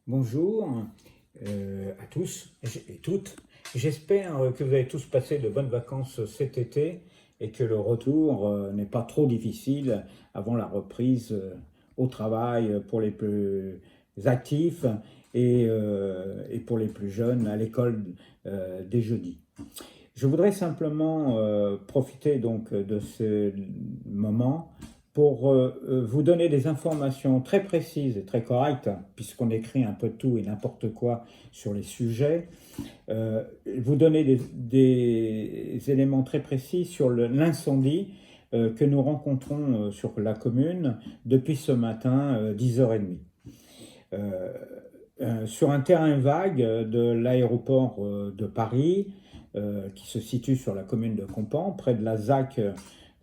Bonjour à tous et toutes. J'espère que vous avez tous passé de bonnes vacances cet été et que le retour n'est pas trop difficile avant la reprise au travail pour les plus actifs et pour les plus jeunes à l'école dès jeudi. Je voudrais simplement profiter donc de ce moment pour vous donner des informations très précises et très correctes, puisqu'on écrit un peu tout et n'importe quoi sur les sujets, vous donner des éléments très précis sur l'incendie que nous rencontrons sur la commune depuis ce matin, 10h30. Sur un terrain vague de l'aéroport de Paris, qui se situe sur la commune de Compan, près de la ZAC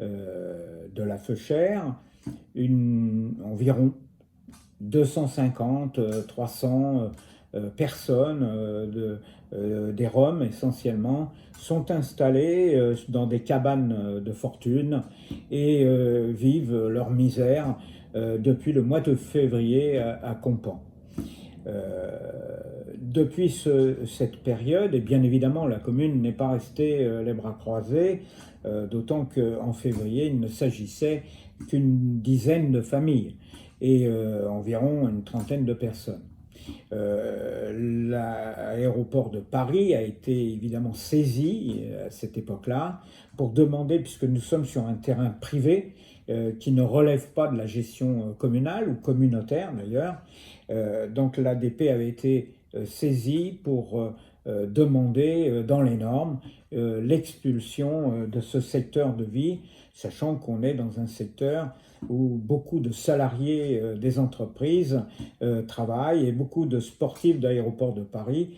de la Feuchère, environ 250, 300 personnes, des Roms essentiellement, sont installées dans des cabanes de fortune et vivent leur misère depuis le mois de février à Compan. Depuis cette période, et bien évidemment la commune n'est pas restée les bras croisés, d'autant qu'en février il ne s'agissait qu'une dizaine de familles et environ une trentaine de personnes. L'aéroport de Paris a été évidemment saisi à cette époque-là pour demander, puisque nous sommes sur un terrain privé qui ne relève pas de la gestion communale ou communautaire d'ailleurs, donc l'ADP avait été saisie pour demander dans les normes l'expulsion de ce secteur de vie, sachant qu'on est dans un secteur où beaucoup de salariés des entreprises travaillent et beaucoup de sportifs d'aéroport de Paris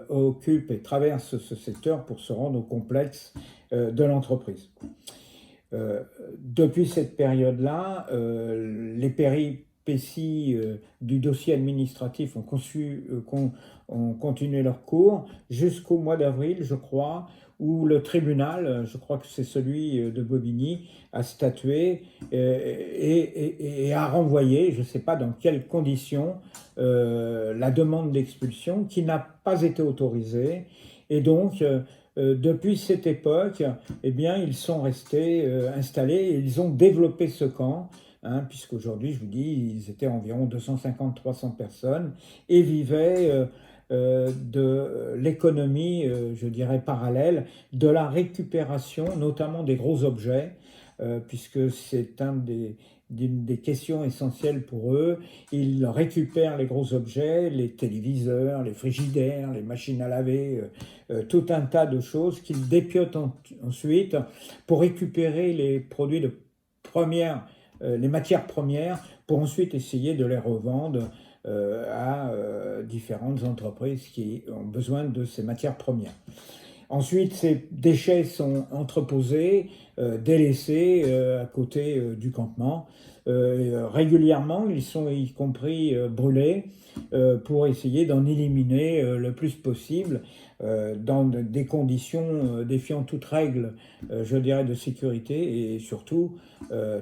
occupent et traversent ce secteur pour se rendre au complexe de l'entreprise. Depuis cette période-là, les péripéties du dossier administratif ont continué leur cours jusqu'au mois d'avril, je crois, où le tribunal, je crois que c'est celui de Bobigny, a statué et a renvoyé, je ne sais pas dans quelles conditions, la demande d'expulsion qui n'a pas été autorisée. Et donc, depuis cette époque, eh bien, ils sont restés installés et ils ont développé ce camp, hein, puisqu'aujourd'hui, je vous dis, ils étaient environ 250-300 personnes et vivaient de l'économie, je dirais, parallèle, de la récupération, notamment des gros objets, puisque c'est des questions essentielles pour eux. Ils récupèrent les gros objets, les téléviseurs, les frigidaires, les machines à laver, tout un tas de choses qu'ils dépiotent ensuite pour récupérer les produits de première, les matières premières, pour ensuite essayer de les revendre à différentes entreprises qui ont besoin de ces matières premières. Ensuite, ces déchets sont entreposés, délaissés à côté du campement. Régulièrement, ils sont y compris brûlés pour essayer d'en éliminer le plus possible dans des conditions défiant toute règle, je dirais, de sécurité et surtout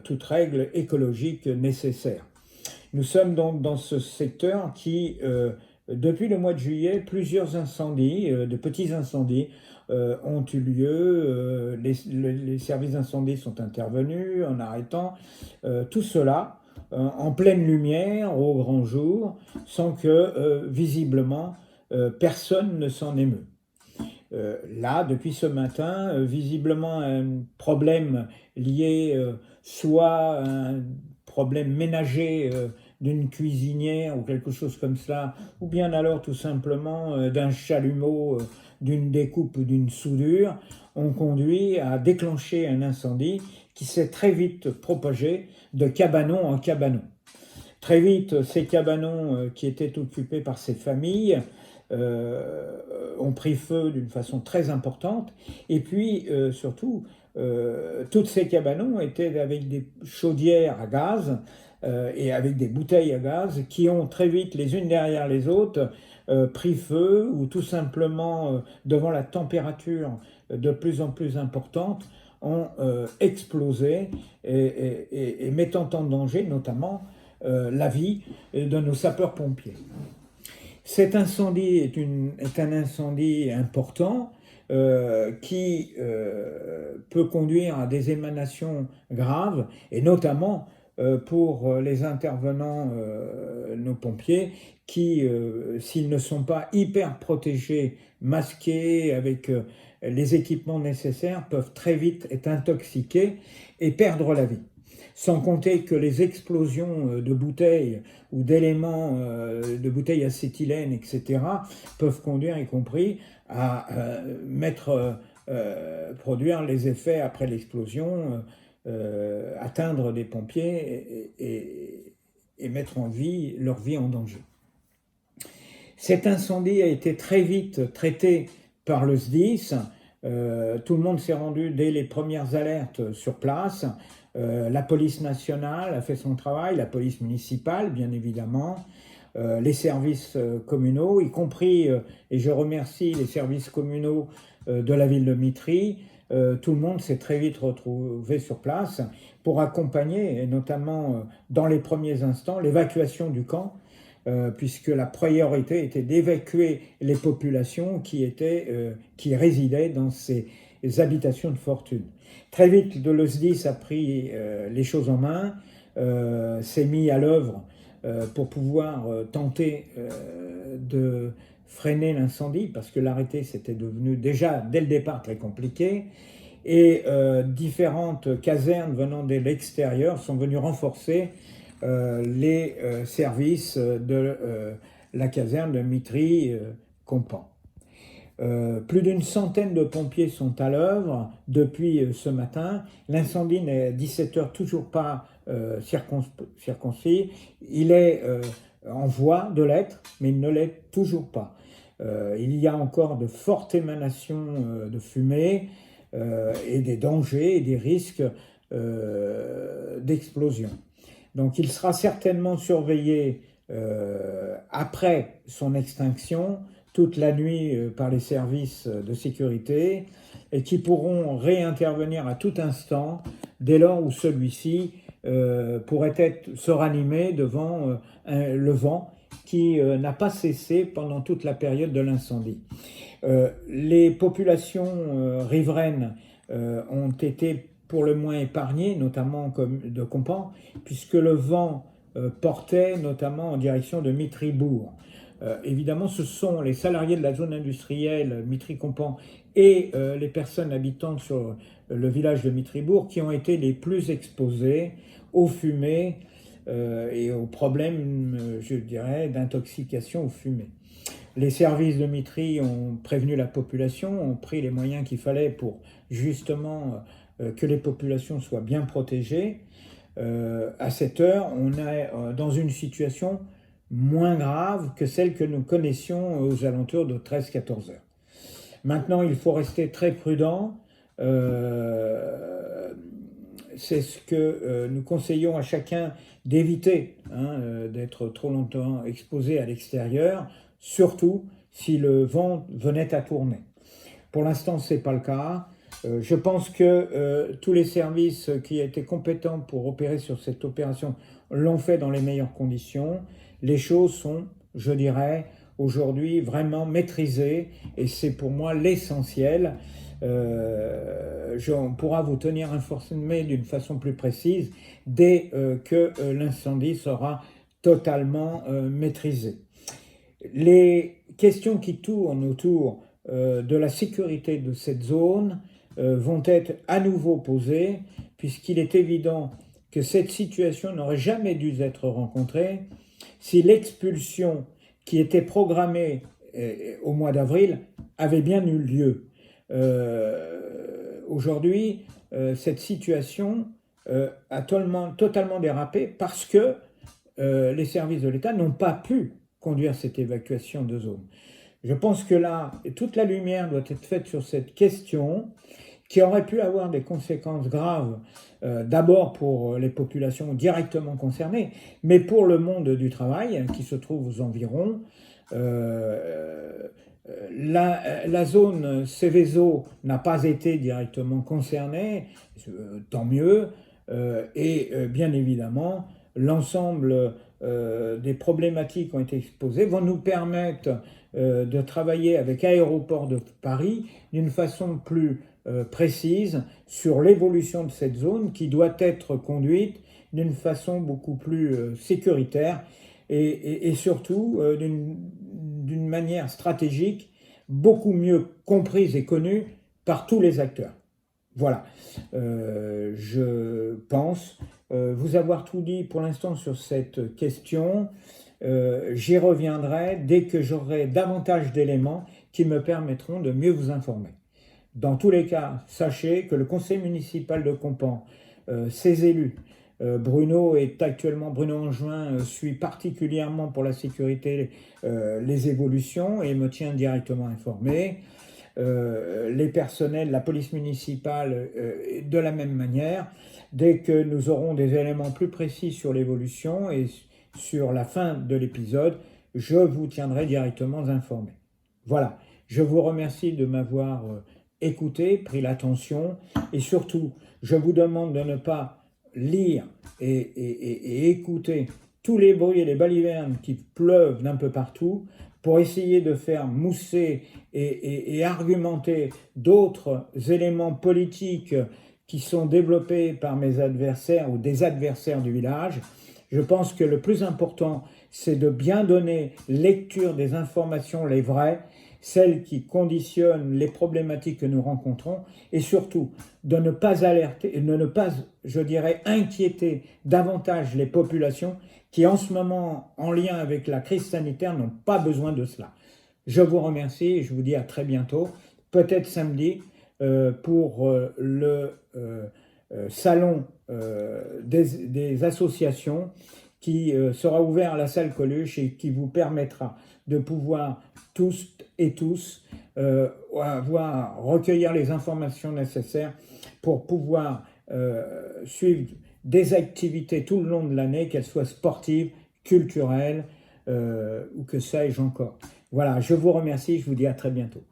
toute règle écologique nécessaire. Nous sommes donc dans ce secteur qui, depuis le mois de juillet, plusieurs incendies, de petits incendies, ont eu lieu. Les services d'incendie sont intervenus en arrêtant tout cela en pleine lumière, au grand jour, sans que visiblement personne ne s'en émeut. Là, depuis ce matin, visiblement un problème lié soit à un problème ménager d'une cuisinière ou quelque chose comme cela, ou bien alors tout simplement d'un chalumeau, d'une découpe ou d'une soudure, ont conduit à déclencher un incendie qui s'est très vite propagé de cabanon en cabanon. Très vite, ces cabanons qui étaient occupés par ces familles ont pris feu d'une façon très importante. Et puis, surtout, toutes ces cabanons étaient avec des chaudières à gaz et avec des bouteilles à gaz qui ont très vite, les unes derrière les autres, pris feu ou tout simplement, devant la température de plus en plus importante, ont explosé mettant en danger notamment la vie de nos sapeurs-pompiers. Cet incendie est un incendie important qui peut conduire à des émanations graves, et notamment pour les intervenants, nos pompiers, qui, s'ils ne sont pas hyper protégés, masqués, avec les équipements nécessaires, peuvent très vite être intoxiqués et perdre la vie. Sans compter que les explosions de bouteilles ou d'éléments, de bouteilles acétylène, etc., peuvent conduire, y compris, à produire les effets après l'explosion, atteindre des pompiers et mettre leur vie en danger. Cet incendie a été très vite traité par le SDIS. Tout le monde s'est rendu dès les premières alertes sur place. La police nationale a fait son travail, la police municipale, bien évidemment, les services communaux, y compris, et je remercie les services communaux de la ville de Mitry. Tout le monde s'est très vite retrouvé sur place pour accompagner, et notamment dans les premiers instants, l'évacuation du camp, puisque la priorité était d'évacuer les populations qui résidaient dans ces habitations de fortune. Très vite, le SDIS a pris les choses en main, s'est mis à l'œuvre pour pouvoir tenter de freiner l'incendie, parce que l'arrêté c'était devenu déjà dès le départ très compliqué, et différentes casernes venant de l'extérieur sont venues renforcer les services de la caserne de Mitry-Compan. Plus d'une centaine de pompiers sont à l'œuvre depuis ce matin. L'incendie n'est à 17h toujours pas circoncis. Il est en voie de l'être, mais il ne l'est toujours pas. Il y a encore de fortes émanations de fumée et des dangers et des risques d'explosion. Donc il sera certainement surveillé après son extinction toute la nuit par les services de sécurité, et qui pourront réintervenir à tout instant dès lors où celui-ci pourrait se ranimer devant le vent qui n'a pas cessé pendant toute la période de l'incendie. Les populations riveraines ont été pour le moins épargnées, notamment de Compan, puisque le vent portait notamment en direction de Mitry-Bourg. Évidemment, ce sont les salariés de la zone industrielle Mitry-Compan et les personnes habitantes sur le village de Mitry-Bourg qui ont été les plus exposés aux fumées et aux problèmes, je dirais, d'intoxication aux fumées. Les services de Mitry ont prévenu la population, ont pris les moyens qu'il fallait pour justement que les populations soient bien protégées. À cette heure, on est dans une situation moins grave que celle que nous connaissions aux alentours de 13-14 heures. Maintenant, il faut rester très prudent. C'est ce que nous conseillons à chacun d'éviter, d'être trop longtemps exposé à l'extérieur, surtout si le vent venait à tourner. Pour l'instant, ce n'est pas le cas. Je pense que tous les services qui étaient compétents pour opérer sur cette opération l'ont fait dans les meilleures conditions. Les choses sont, je dirais, aujourd'hui vraiment maîtrisées, et c'est pour moi l'essentiel. On pourra vous tenir informé d'une façon plus précise dès que l'incendie sera totalement maîtrisé. Les questions qui tournent autour de la sécurité de cette zone vont être à nouveau posées, puisqu'il est évident que cette situation n'aurait jamais dû être rencontrée si l'expulsion qui était programmée au mois d'avril avait bien eu lieu. Aujourd'hui, cette situation a totalement dérapé parce que les services de l'État n'ont pas pu conduire cette évacuation de zone. Je pense que là, toute la lumière doit être faite sur cette question qui aurait pu avoir des conséquences graves, d'abord pour les populations directement concernées, mais pour le monde du travail qui se trouve aux environs. La zone Seveso n'a pas été directement concernée, tant mieux, et bien évidemment, l'ensemble des problématiques qui ont été exposées vont nous permettre de travailler avec Aéroports de Paris d'une façon plus précise sur l'évolution de cette zone qui doit être conduite d'une façon beaucoup plus sécuritaire et surtout d'une manière stratégique beaucoup mieux comprise et connue par tous les acteurs. Voilà, je pense vous avoir tout dit pour l'instant sur cette question. J'y reviendrai dès que j'aurai davantage d'éléments qui me permettront de mieux vous informer. Dans tous les cas, sachez que le conseil municipal de Compan, ses élus, Bruno Angevin suit particulièrement pour la sécurité les évolutions et me tient directement informé. Les personnels, la police municipale de la même manière. Dès que nous aurons des éléments plus précis sur l'évolution et sur la fin de l'épisode, je vous tiendrai directement informé. Voilà, je vous remercie de m'avoir écouté, pris l'attention et surtout, je vous demande de ne pas lire et écouter tous les bruits et les balivernes qui pleuvent d'un peu partout pour essayer de faire mousser et argumenter d'autres éléments politiques qui sont développés par mes adversaires ou des adversaires du village. Je pense que le plus important, c'est de bien donner lecture des informations, les vraies, celles qui conditionnent les problématiques que nous rencontrons, et surtout de ne pas alerter, de ne pas, je dirais, inquiéter davantage les populations qui en ce moment, en lien avec la crise sanitaire, n'ont pas besoin de cela. Je vous remercie et je vous dis à très bientôt, peut-être samedi, pour le salon des associations qui sera ouvert à la salle Coluche et qui vous permettra de pouvoir tous et tous recueillir les informations nécessaires pour pouvoir suivre des activités tout le long de l'année, qu'elles soient sportives, culturelles ou que sais-je encore. Voilà, je vous remercie, je vous dis à très bientôt.